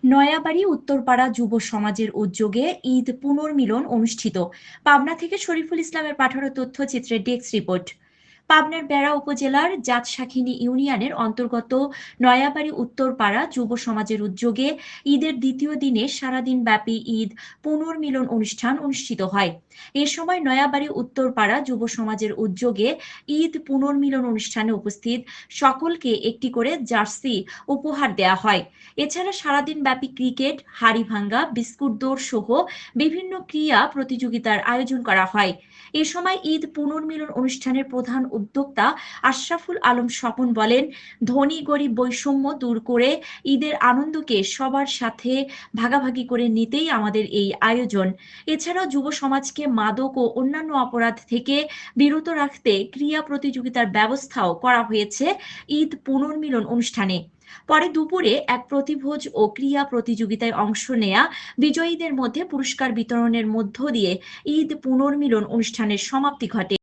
নয়াবাড়ি উত্তরপাড়া যুব সমাজের উদ্যোগে ঈদ পুনর্মিলন অনুষ্ঠিত। পাবনা থেকে শরীফুল ইসলামের পাঠানো তথ্যচিত্রে ডেস্ক রিপোর্ট। পাবনার বেড়া উপজেলার জাতশাখিনী ইউনিয়নের অন্তর্গত নয়াবাড়ি উত্তরপাড়া যুব সমাজের উদ্যোগে ঈদের দ্বিতীয় দিনে সারাদিন ব্যাপী ঈদ পুনর্মিলন অনুষ্ঠান অনুষ্ঠিত হয়। এ সময় নয়াবাড়ি উত্তরপাড়া যুব সমাজের উদ্যোগে ঈদ পুনর্মিলন অনুষ্ঠানে উপস্থিত সকলকে একটি করে জার্সি উপহার দেওয়া হয়। এছাড়া সারাদিন ব্যাপী ক্রিকেট, হাড়িভাঙ্গা, বিস্কুট দৌড় সহ বিভিন্ন ক্রীড়া প্রতিযোগিতার আয়োজন করা হয়। এ সময় ঈদ পুনর্মিলন অনুষ্ঠানের প্রধান উদ্যোক্তা আশরাফুল আলম স্বপন বলেন, ধনী গরিব বৈষম্য দূর করে ঈদের আনন্দকে সবার সাথে ভাগাভাগি করে নিতেই আমাদের এই আয়োজন। এছাড়াও যুব সমাজকে মাদক ও অন্যান্য অপরাধ থেকে বিরত রাখতে ক্রীড়া প্রতিযোগিতার ব্যবস্থাও করা হয়েছে ঈদ পুনর্মিলন অনুষ্ঠানে। পরে দুপুরে এক প্রতিভোজ ও ক্রীড়া প্রতিযোগিতায় অংশ নেয়া বিজয়ীদের মধ্যে পুরস্কার বিতরণের মধ্য দিয়ে ঈদ পুনর্মিলন অনুষ্ঠানের সমাপ্তি ঘটে।